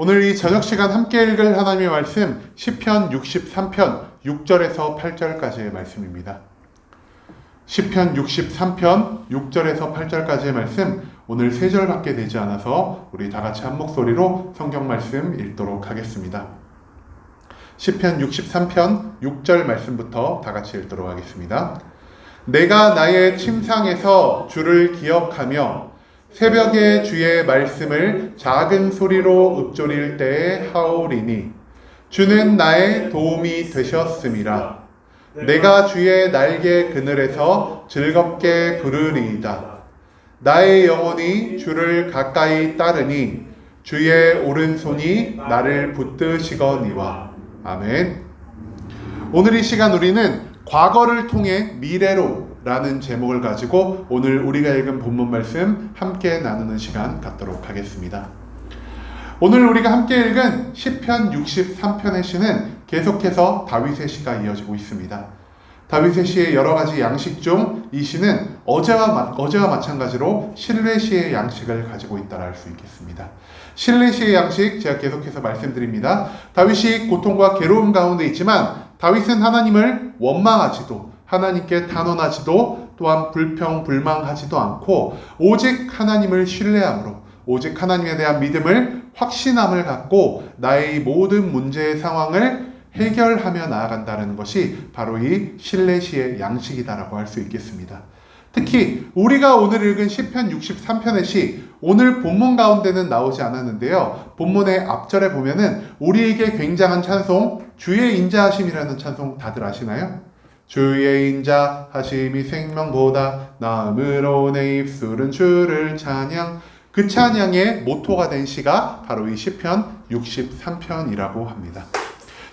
오늘 이 저녁 시간 함께 읽을 하나님의 말씀 시편 63편 6절에서 8절까지의 말씀입니다. 시편 63편 6절에서 8절까지의 말씀 오늘 3절밖에 되지 않아서 우리 다 같이 한 목소리로 성경 말씀 읽도록 하겠습니다. 시편 63편 6절 말씀부터 다 같이 읽도록 하겠습니다. 내가 나의 침상에서 주를 기억하며 새벽에 주의 말씀을 작은 소리로 읊조릴 때에 하오리니 주는 나의 도움이 되셨음이라. 내가 주의 날개 그늘에서 즐겁게 부르리이다. 나의 영혼이 주를 가까이 따르니 주의 오른손이 나를 붙드시거니와. 아멘. 오늘 이 시간 우리는 과거를 통해 미래로 라는 제목을 가지고 오늘 우리가 읽은 본문 말씀 함께 나누는 시간 갖도록 하겠습니다. 오늘 우리가 함께 읽은 시편 63편의 시는 계속해서 다윗의 시가 이어지고 있습니다. 다윗의 시의 여러 가지 양식 중 이 시는 어제와 마찬가지로 신뢰시의 양식을 가지고 있다라 할 수 있겠습니다. 신뢰시의 양식 제가 계속해서 말씀드립니다. 다윗이 고통과 괴로움 가운데 있지만 다윗은 하나님을 원망하지도 하나님께 단언하지도 또한 불평불망하지도 않고 오직 하나님을 신뢰함으로 오직 하나님에 대한 믿음을 확신함을 갖고 나의 모든 문제의 상황을 해결하며 나아간다는 것이 바로 이 신뢰시의 양식이다라고 할 수 있겠습니다. 특히 우리가 오늘 읽은 시편 63편의 시 오늘 본문 가운데는 나오지 않았는데요. 본문의 앞절에 보면은 우리에게 굉장한 찬송 주의 인자하심이라는 찬송 다들 아시나요? 주의 인자하심이 생명보다 나음으로 내 입술은 주를 찬양. 그 찬양의 모토가 된 시가 바로 이 시편 63편이라고 합니다.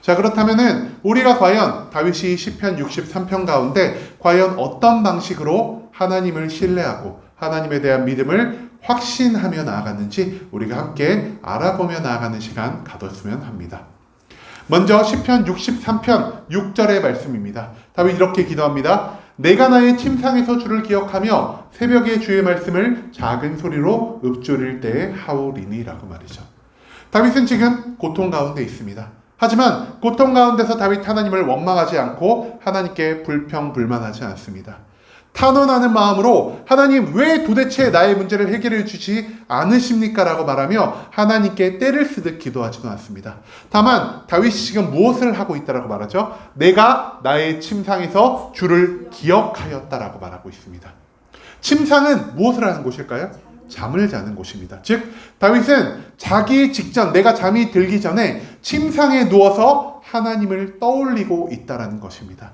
자, 그렇다면은 우리가 과연 다윗이 시편 63편 가운데 과연 어떤 방식으로 하나님을 신뢰하고 하나님에 대한 믿음을 확신하며 나아갔는지 우리가 함께 알아보며 나아가는 시간 가졌으면 합니다. 먼저 시편 63편 6절의 말씀입니다. 다윗 이렇게 기도합니다. 내가 나의 침상에서 주를 기억하며 새벽에 주의 말씀을 작은 소리로 읊조릴 때에 하오리니 라고 말이죠. 다윗은 지금 고통 가운데 있습니다. 하지만 고통 가운데서 다윗 하나님을 원망하지 않고 하나님께 불평불만하지 않습니다. 탄원하는 마음으로 하나님 왜 도대체 나의 문제를 해결해 주지 않으십니까? 라고 말하며 하나님께 때를 쓰듯 기도하지도 않습니다. 다만 다윗이 지금 무엇을 하고 있다라고 말하죠? 내가 나의 침상에서 주를 기억하였다라고 말하고 있습니다. 침상은 무엇을 하는 곳일까요? 잠을 자는 곳입니다. 즉 다윗은 자기 직전 내가 잠이 들기 전에 침상에 누워서 하나님을 떠올리고 있다라는 것입니다.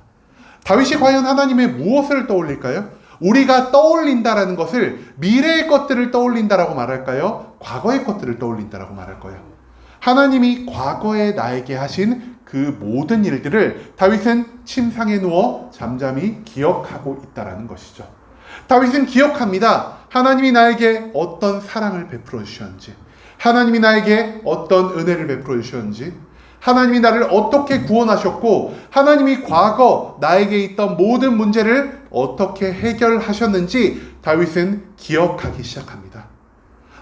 다윗이 과연 하나님의 무엇을 떠올릴까요? 우리가 떠올린다라는 것을 미래의 것들을 떠올린다라고 말할까요? 과거의 것들을 떠올린다라고 말할 거예요. 하나님이 과거에 나에게 하신 그 모든 일들을 다윗은 침상에 누워 잠잠히 기억하고 있다라는 것이죠. 다윗은 기억합니다. 하나님이 나에게 어떤 사랑을 베풀어 주셨는지, 하나님이 나에게 어떤 은혜를 베풀어 주셨는지, 하나님이 나를 어떻게 구원하셨고 하나님이 과거 나에게 있던 모든 문제를 어떻게 해결하셨는지 다윗은 기억하기 시작합니다.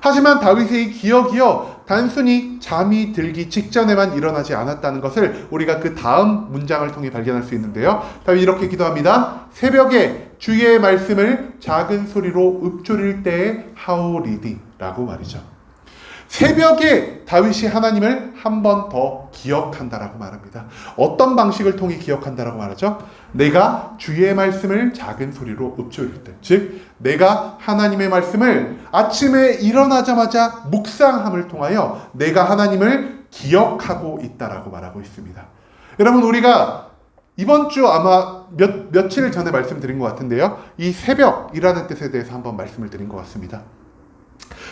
하지만 다윗의 이 기억이요 단순히 잠이 들기 직전에만 일어나지 않았다는 것을 우리가 그 다음 문장을 통해 발견할 수 있는데요. 다윗이 이렇게 기도합니다. 새벽에 주의 말씀을 작은 소리로 읊조릴 때에 하오리니 라고 말이죠. 새벽에 다윗이 하나님을 한 번 더 기억한다라고 말합니다. 어떤 방식을 통해 기억한다라고 말하죠? 내가 주의 말씀을 작은 소리로 읊조릴 때, 즉 내가 하나님의 말씀을 아침에 일어나자마자 묵상함을 통하여 내가 하나님을 기억하고 있다라고 말하고 있습니다. 여러분 우리가 이번 주 아마 며칠 전에 말씀드린 것 같은데요. 이 새벽이라는 뜻에 대해서 한번 말씀을 드린 것 같습니다.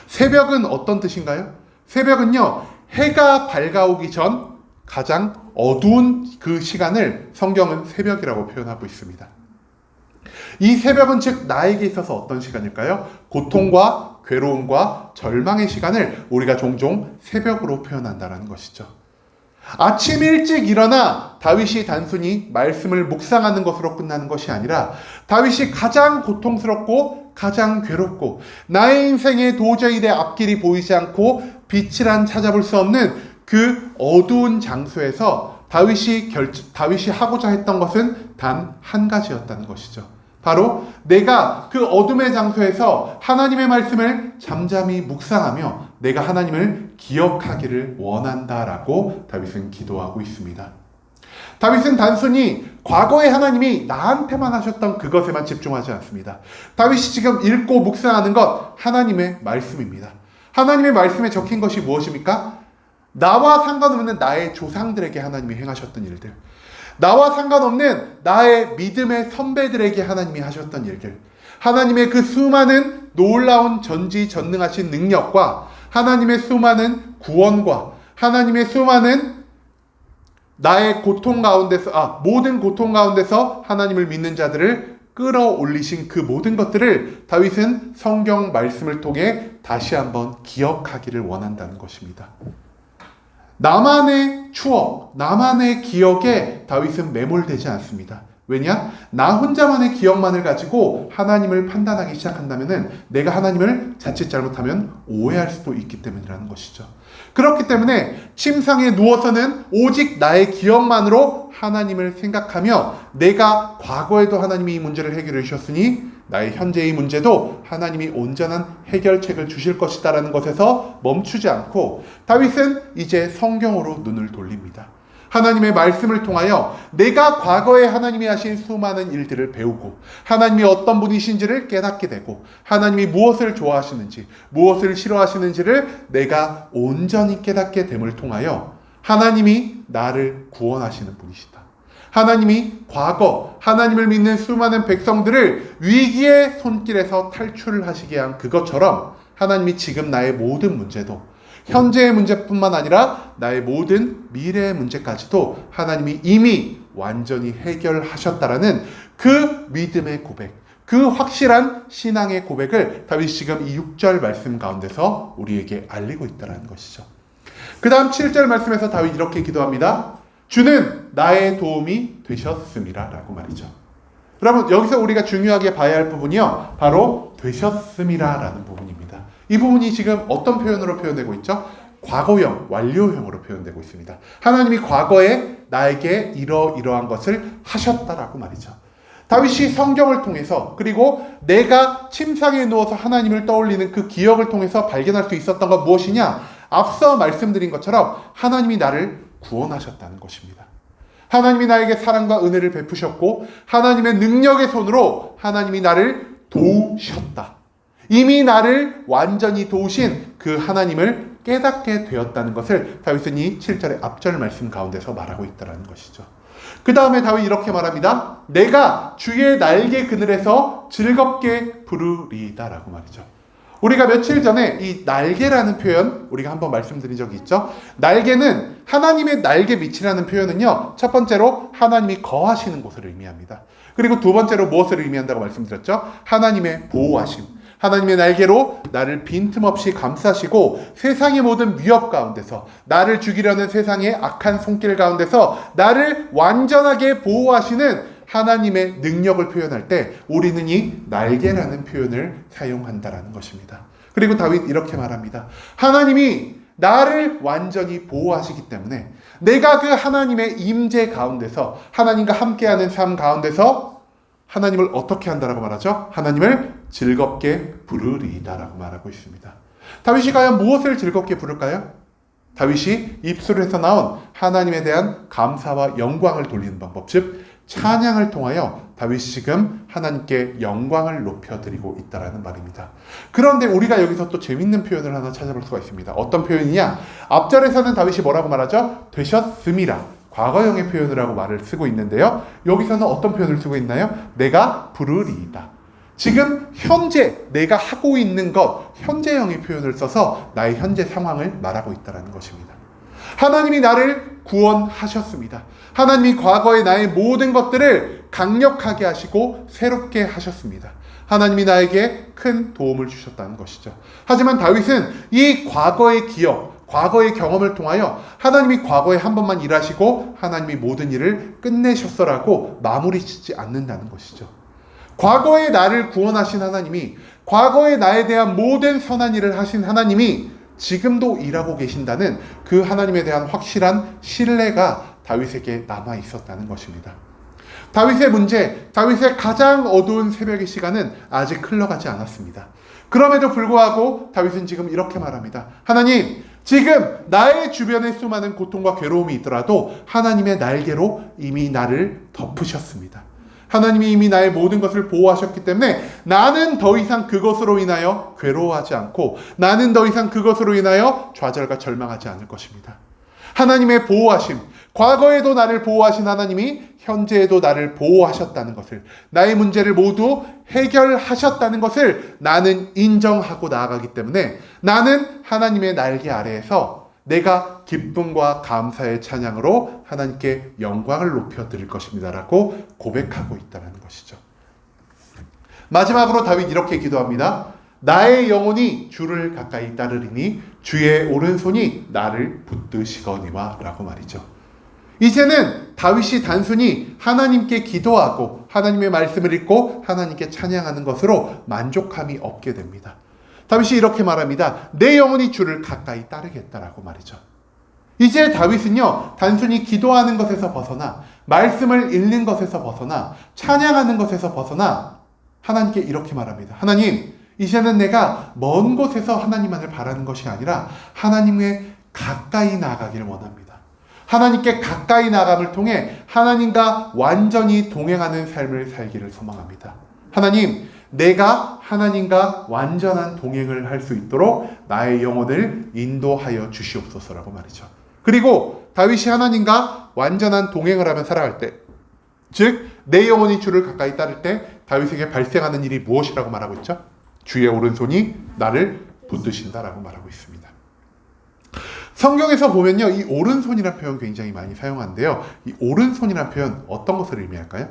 새벽은 어떤 뜻인가요? 새벽은요, 해가 밝아오기 전 가장 어두운 그 시간을 성경은 새벽이라고 표현하고 있습니다. 이 새벽은 즉 나에게 있어서 어떤 시간일까요? 고통과 괴로움과 절망의 시간을 우리가 종종 새벽으로 표현한다는 것이죠. 아침 일찍 일어나 다윗이 단순히 말씀을 묵상하는 것으로 끝나는 것이 아니라 다윗이 가장 고통스럽고 가장 괴롭고 나의 인생에 도저히 내 앞길이 보이지 않고 빛이란 찾아볼 수 없는 그 어두운 장소에서 다윗이 하고자 했던 것은 단 한 가지였다는 것이죠. 바로 내가 그 어둠의 장소에서 하나님의 말씀을 잠잠히 묵상하며 내가 하나님을 기억하기를 원한다라고 다윗은 기도하고 있습니다. 다윗은 단순히 과거에 하나님이 나한테만 하셨던 그것에만 집중하지 않습니다. 다윗이 지금 읽고 묵상하는 것 하나님의 말씀입니다. 하나님의 말씀에 적힌 것이 무엇입니까? 나와 상관없는 나의 조상들에게 하나님이 행하셨던 일들, 나와 상관없는 나의 믿음의 선배들에게 하나님이 하셨던 일들, 하나님의 그 수많은 놀라운 전지전능하신 능력과 하나님의 수많은 구원과 하나님의 수많은 나의 고통 가운데서 모든 고통 가운데서 하나님을 믿는 자들을 끌어올리신 그 모든 것들을 다윗은 성경 말씀을 통해 다시 한번 기억하기를 원한다는 것입니다. 나만의 추억, 나만의 기억에 다윗은 매몰되지 않습니다. 왜냐? 나 혼자만의 기억만을 가지고 하나님을 판단하기 시작한다면 내가 하나님을 자칫 잘못하면 오해할 수도 있기 때문이라는 것이죠. 그렇기 때문에 침상에 누워서는 오직 나의 기억만으로 하나님을 생각하며 내가 과거에도 하나님이 이 문제를 해결해 주셨으니 나의 현재의 문제도 하나님이 온전한 해결책을 주실 것이다라는 것에서 멈추지 않고 다윗은 이제 성경으로 눈을 돌립니다. 하나님의 말씀을 통하여 내가 과거에 하나님이 하신 수많은 일들을 배우고 하나님이 어떤 분이신지를 깨닫게 되고 하나님이 무엇을 좋아하시는지 무엇을 싫어하시는지를 내가 온전히 깨닫게 됨을 통하여 하나님이 나를 구원하시는 분이시다. 하나님이 과거 하나님을 믿는 수많은 백성들을 위기의 손길에서 탈출을 하시게 한 그것처럼 하나님이 지금 나의 모든 문제도 현재의 문제뿐만 아니라 나의 모든 미래의 문제까지도 하나님이 이미 완전히 해결하셨다라는 그 믿음의 고백, 그 확실한 신앙의 고백을 다윗이 지금 이 6절 말씀 가운데서 우리에게 알리고 있다는 것이죠. 그 다음 7절 말씀에서 다윗이 이렇게 기도합니다. 주는 나의 도움이 되셨음이라 라고 말이죠. 여러분, 여기서 우리가 중요하게 봐야 할 부분이요, 바로 되셨음이라 라는 부분입니다. 이 부분이 지금 어떤 표현으로 표현되고 있죠? 과거형, 완료형으로 표현되고 있습니다. 하나님이 과거에 나에게 이러이러한 것을 하셨다라고 말이죠. 다윗이 성경을 통해서 그리고 내가 침상에 누워서 하나님을 떠올리는 그 기억을 통해서 발견할 수 있었던 건 무엇이냐? 앞서 말씀드린 것처럼 하나님이 나를 구원하셨다는 것입니다. 하나님이 나에게 사랑과 은혜를 베푸셨고 하나님의 능력의 손으로 하나님이 나를 도우셨다. 이미 나를 완전히 도우신 그 하나님을 깨닫게 되었다는 것을 다윗은 이 7절의 앞절 말씀 가운데서 말하고 있다는 것이죠. 그 다음에 다윗이 이렇게 말합니다. 내가 주의 날개 그늘에서 즐겁게 부르리이다 라고 말이죠. 우리가 며칠 전에 이 날개라는 표현 우리가 한번 말씀드린 적이 있죠. 날개는 하나님의 날개 밑이라는 표현은요, 첫 번째로 하나님이 거하시는 곳을 의미합니다. 그리고 두 번째로 무엇을 의미한다고 말씀드렸죠? 하나님의 보호하심. 하나님의 날개로 나를 빈틈없이 감싸시고 세상의 모든 위협 가운데서 나를 죽이려는 세상의 악한 손길 가운데서 나를 완전하게 보호하시는 하나님의 능력을 표현할 때 우리는 이 날개라는 표현을 사용한다라는 것입니다. 그리고 다윗 이렇게 말합니다. 하나님이 나를 완전히 보호하시기 때문에 내가 그 하나님의 임재 가운데서 하나님과 함께하는 삶 가운데서 하나님을 어떻게 한다라고 말하죠? 하나님을 즐겁게 부르리이다라고 말하고 있습니다. 다윗이 과연 무엇을 즐겁게 부를까요? 다윗이 입술에서 나온 하나님에 대한 감사와 영광을 돌리는 방법, 즉 찬양을 통하여 다윗이 지금 하나님께 영광을 높여드리고 있다라는 말입니다. 그런데 우리가 여기서 또 재밌는 표현을 하나 찾아볼 수가 있습니다. 어떤 표현이냐? 앞절에서는 다윗이 뭐라고 말하죠? 되셨음이라. 과거형의 표현을 하고 말을 쓰고 있는데요. 여기서는 어떤 표현을 쓰고 있나요? 내가 부르리이다. 지금 현재 내가 하고 있는 것, 현재형의 표현을 써서 나의 현재 상황을 말하고 있다는 것입니다. 하나님이 나를 구원하셨습니다. 하나님이 과거의 나의 모든 것들을 강력하게 하시고 새롭게 하셨습니다. 하나님이 나에게 큰 도움을 주셨다는 것이죠. 하지만 다윗은 이 과거의 기억, 과거의 경험을 통하여 하나님이 과거에 한 번만 일하시고 하나님이 모든 일을 끝내셨어라고 마무리 짓지 않는다는 것이죠. 과거에 나를 구원하신 하나님이, 과거에 나에 대한 모든 선한 일을 하신 하나님이 지금도 일하고 계신다는 그 하나님에 대한 확실한 신뢰가 다윗에게 남아 있었다는 것입니다. 다윗의 문제, 다윗의 가장 어두운 새벽의 시간은 아직 흘러가지 않았습니다. 그럼에도 불구하고 다윗은 지금 이렇게 말합니다. 하나님, 지금 나의 주변에 수많은 고통과 괴로움이 있더라도 하나님의 날개로 이미 나를 덮으셨습니다. 하나님이 이미 나의 모든 것을 보호하셨기 때문에 나는 더 이상 그것으로 인하여 괴로워하지 않고 나는 더 이상 그것으로 인하여 좌절과 절망하지 않을 것입니다. 하나님의 보호하심, 과거에도 나를 보호하신 하나님이 현재에도 나를 보호하셨다는 것을, 나의 문제를 모두 해결하셨다는 것을 나는 인정하고 나아가기 때문에 나는 하나님의 날개 아래에서 내가 기쁨과 감사의 찬양으로 하나님께 영광을 높여 드릴 것입니다 라고 고백하고 있다는 것이죠. 마지막으로 다윗 이렇게 기도합니다. 나의 영혼이 주를 가까이 따르리니 주의 오른손이 나를 붙드시거니와 라고 말이죠. 이제는 다윗이 단순히 하나님께 기도하고 하나님의 말씀을 읽고 하나님께 찬양하는 것으로 만족함이 없게 됩니다. 다윗이 이렇게 말합니다. 내 영혼이 주를 가까이 따르겠다라고 말이죠. 이제 다윗은요, 단순히 기도하는 것에서 벗어나 말씀을 읽는 것에서 벗어나 찬양하는 것에서 벗어나 하나님께 이렇게 말합니다. 하나님, 이제는 내가 먼 곳에서 하나님만을 바라는 것이 아니라 하나님의 가까이 나아가기를 원합니다. 하나님께 가까이 나아감을 통해 하나님과 완전히 동행하는 삶을 살기를 소망합니다. 하나님, 내가 하나님과 완전한 동행을 할 수 있도록 나의 영혼을 인도하여 주시옵소서라고 말이죠. 그리고 다윗이 하나님과 완전한 동행을 하며 살아갈 때, 즉 내 영혼이 주를 가까이 따를 때 다윗에게 발생하는 일이 무엇이라고 말하고 있죠? 주의 오른손이 나를 붙드신다라고 말하고 있습니다. 성경에서 보면요, 이 오른손이라는 표현 굉장히 많이 사용하는데요. 이 오른손이라는 표현 어떤 것을 의미할까요?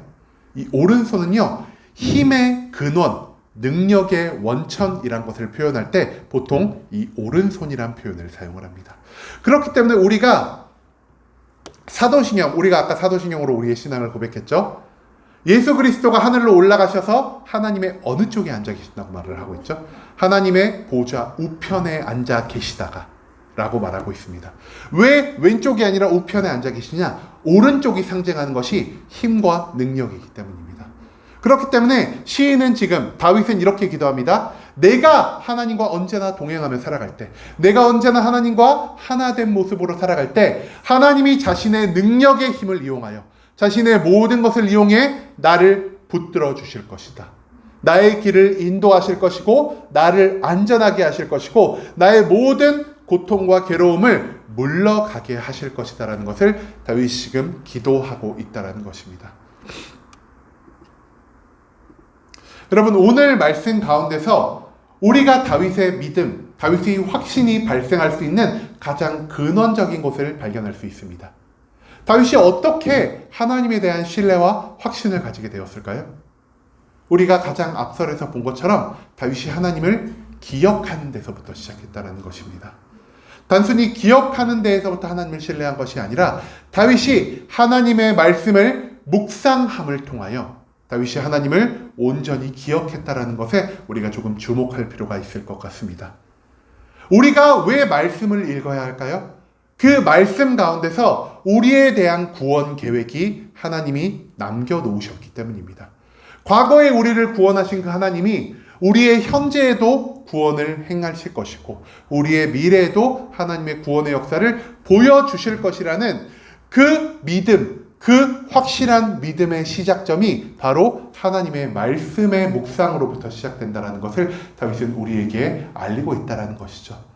이 오른손은요, 힘의 근원, 능력의 원천이란 것을 표현할 때 보통 이 오른손이란 표현을 사용을 합니다. 그렇기 때문에 우리가 아까 사도신경으로 우리의 신앙을 고백했죠. 예수 그리스도가 하늘로 올라가셔서 하나님의 어느 쪽에 앉아 계신다고 말을 하고 있죠. 하나님의 보좌 우편에 앉아 계시다가 라고 말하고 있습니다. 왜 왼쪽이 아니라 우편에 앉아 계시냐? 오른쪽이 상징하는 것이 힘과 능력이기 때문입니다. 그렇기 때문에 시인은 지금, 다윗은 이렇게 기도합니다. 내가 하나님과 언제나 동행하며 살아갈 때, 내가 언제나 하나님과 하나된 모습으로 살아갈 때 하나님이 자신의 능력의 힘을 이용하여 자신의 모든 것을 이용해 나를 붙들어 주실 것이다. 나의 길을 인도하실 것이고 나를 안전하게 하실 것이고 나의 모든 고통과 괴로움을 물러가게 하실 것이다 라는 것을 다윗이 지금 기도하고 있다는 것입니다. 여러분, 오늘 말씀 가운데서 우리가 다윗의 믿음, 다윗의 확신이 발생할 수 있는 가장 근원적인 것을 발견할 수 있습니다. 다윗이 어떻게 하나님에 대한 신뢰와 확신을 가지게 되었을까요? 우리가 가장 앞설에서 본 것처럼 다윗이 하나님을 기억하는 데서부터 시작했다는 것입니다. 단순히 기억하는 데에서부터 하나님을 신뢰한 것이 아니라 다윗이 하나님의 말씀을 묵상함을 통하여 다윗이 하나님을 온전히 기억했다라는 것에 우리가 조금 주목할 필요가 있을 것 같습니다. 우리가 왜 말씀을 읽어야 할까요? 그 말씀 가운데서 우리에 대한 구원 계획이 하나님이 남겨놓으셨기 때문입니다. 과거에 우리를 구원하신 그 하나님이 우리의 현재에도 구원을 행하실 것이고 우리의 미래에도 하나님의 구원의 역사를 보여주실 것이라는 그 믿음, 그 확실한 믿음의 시작점이 바로 하나님의 말씀의 묵상으로부터 시작된다는 것을 다윗은 우리에게 알리고 있다는 것이죠.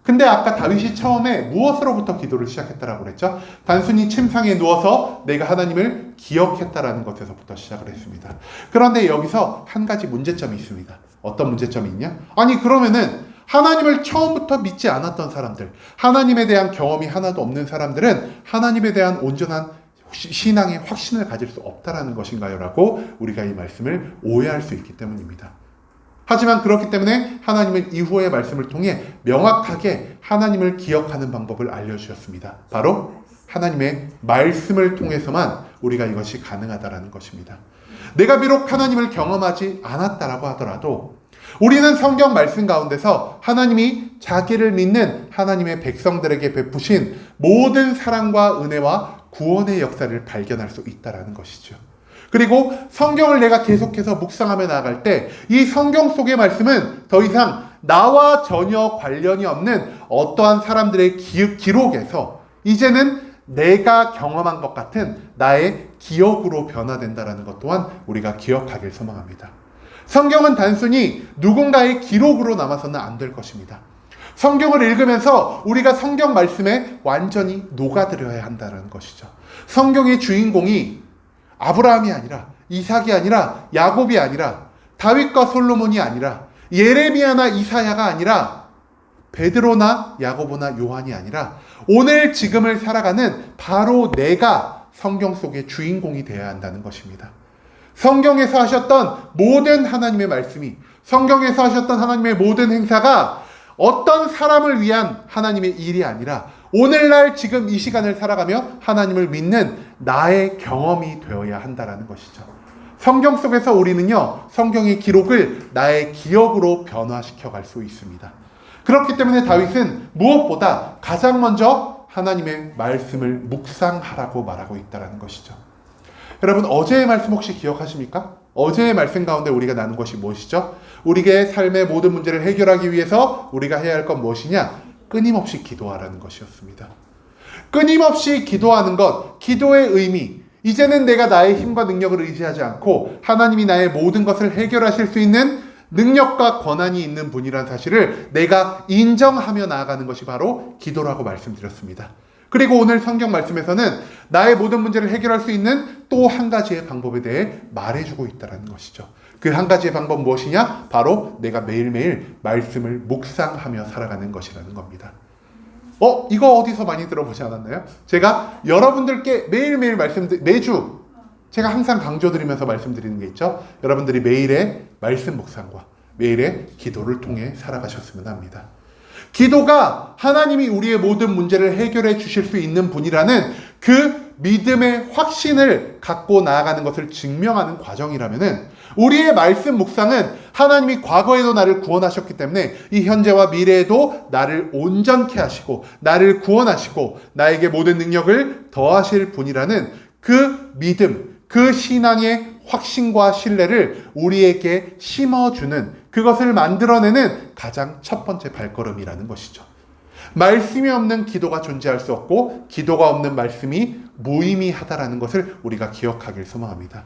근데 아까 다윗이 처음에 무엇으로부터 기도를 시작했다라고 그랬죠? 단순히 침상에 누워서 내가 하나님을 기억했다라는 것에서부터 시작을 했습니다. 그런데 여기서 한 가지 문제점이 있습니다. 어떤 문제점이 있냐? 아니, 그러면은 하나님을 처음부터 믿지 않았던 사람들, 하나님에 대한 경험이 하나도 없는 사람들은 하나님에 대한 온전한 신앙의 확신을 가질 수 없다라는 것인가요? 라고 우리가 이 말씀을 오해할 수 있기 때문입니다. 하지만 그렇기 때문에 하나님은 이후의 말씀을 통해 명확하게 하나님을 기억하는 방법을 알려주셨습니다. 바로 하나님의 말씀을 통해서만 우리가 이것이 가능하다라는 것입니다. 내가 비록 하나님을 경험하지 않았다라고 하더라도 우리는 성경 말씀 가운데서 하나님이 자기를 믿는 하나님의 백성들에게 베푸신 모든 사랑과 은혜와 구원의 역사를 발견할 수 있다는 것이죠. 그리고 성경을 내가 계속해서 묵상하며 나아갈 때 이 성경 속의 말씀은 더 이상 나와 전혀 관련이 없는 어떠한 사람들의 기록에서 이제는 내가 경험한 것 같은 나의 기억으로 변화된다는 것 또한 우리가 기억하길 소망합니다. 성경은 단순히 누군가의 기록으로 남아서는 안 될 것입니다. 성경을 읽으면서 우리가 성경 말씀에 완전히 녹아들어야 한다는 것이죠. 성경의 주인공이 아브라함이 아니라, 이삭이 아니라, 야곱이 아니라, 다윗과 솔로몬이 아니라, 예레미야나 이사야가 아니라, 베드로나 야고보나 요한이 아니라 오늘 지금을 살아가는 바로 내가 성경 속의 주인공이 되어야 한다는 것입니다. 성경에서 하셨던 모든 하나님의 말씀이, 성경에서 하셨던 하나님의 모든 행사가 어떤 사람을 위한 하나님의 일이 아니라 오늘날 지금 이 시간을 살아가며 하나님을 믿는 나의 경험이 되어야 한다는 것이죠. 성경 속에서 우리는요, 성경의 기록을 나의 기억으로 변화시켜 갈 수 있습니다. 그렇기 때문에 다윗은 무엇보다 가장 먼저 하나님의 말씀을 묵상하라고 말하고 있다는 것이죠. 여러분, 어제의 말씀 혹시 기억하십니까? 어제의 말씀 가운데 우리가 나눈 것이 무엇이죠? 우리의 삶의 모든 문제를 해결하기 위해서 우리가 해야 할 건 무엇이냐? 끊임없이 기도하라는 것이었습니다. 끊임없이 기도하는 것, 기도의 의미, 이제는 내가 나의 힘과 능력을 의지하지 않고 하나님이 나의 모든 것을 해결하실 수 있는 능력과 권한이 있는 분이라는 사실을 내가 인정하며 나아가는 것이 바로 기도라고 말씀드렸습니다. 그리고 오늘 성경 말씀에서는 나의 모든 문제를 해결할 수 있는 또 한 가지의 방법에 대해 말해주고 있다는 것이죠. 그 한 가지의 방법 무엇이냐? 바로 내가 매일매일 말씀을 묵상하며 살아가는 것이라는 겁니다. 이거 어디서 많이 들어보지 않았나요? 제가 여러분들께 매일매일 매주 제가 항상 강조드리면서 말씀드리는 게 있죠. 여러분들이 매일의 말씀 묵상과 매일의 기도를 통해 살아가셨으면 합니다. 기도가 하나님이 우리의 모든 문제를 해결해 주실 수 있는 분이라는 그 믿음의 확신을 갖고 나아가는 것을 증명하는 과정이라면은 우리의 말씀 묵상은 하나님이 과거에도 나를 구원하셨기 때문에 이 현재와 미래에도 나를 온전케 하시고 나를 구원하시고 나에게 모든 능력을 더하실 분이라는 그 믿음, 그 신앙의 확신과 신뢰를 우리에게 심어주는, 그것을 만들어내는 가장 첫 번째 발걸음이라는 것이죠. 말씀이 없는 기도가 존재할 수 없고 기도가 없는 말씀이 무의미하다라는 것을 우리가 기억하길 소망합니다.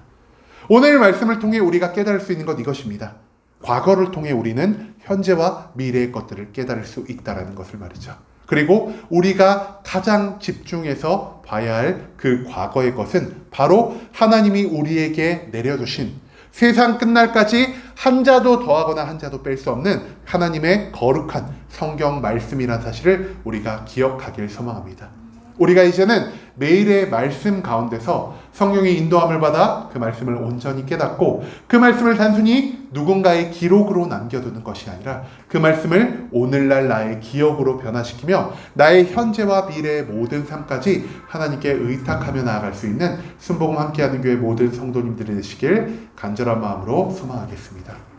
오늘 말씀을 통해 우리가 깨달을 수 있는 것 이것입니다. 과거를 통해 우리는 현재와 미래의 것들을 깨달을 수 있다는 것을 말이죠. 그리고 우리가 가장 집중해서 봐야 할 그 과거의 것은 바로 하나님이 우리에게 내려주신 세상 끝날까지 한 자도 더하거나 한 자도 뺄 수 없는 하나님의 거룩한 성경 말씀이라는 사실을 우리가 기억하길 소망합니다. 우리가 이제는 매일의 말씀 가운데서 성령의 인도함을 받아 그 말씀을 온전히 깨닫고 그 말씀을 단순히 누군가의 기록으로 남겨두는 것이 아니라 그 말씀을 오늘날 나의 기억으로 변화시키며 나의 현재와 미래의 모든 삶까지 하나님께 의탁하며 나아갈 수 있는 순복음 함께하는 교회 모든 성도님들이 되시길 간절한 마음으로 소망하겠습니다.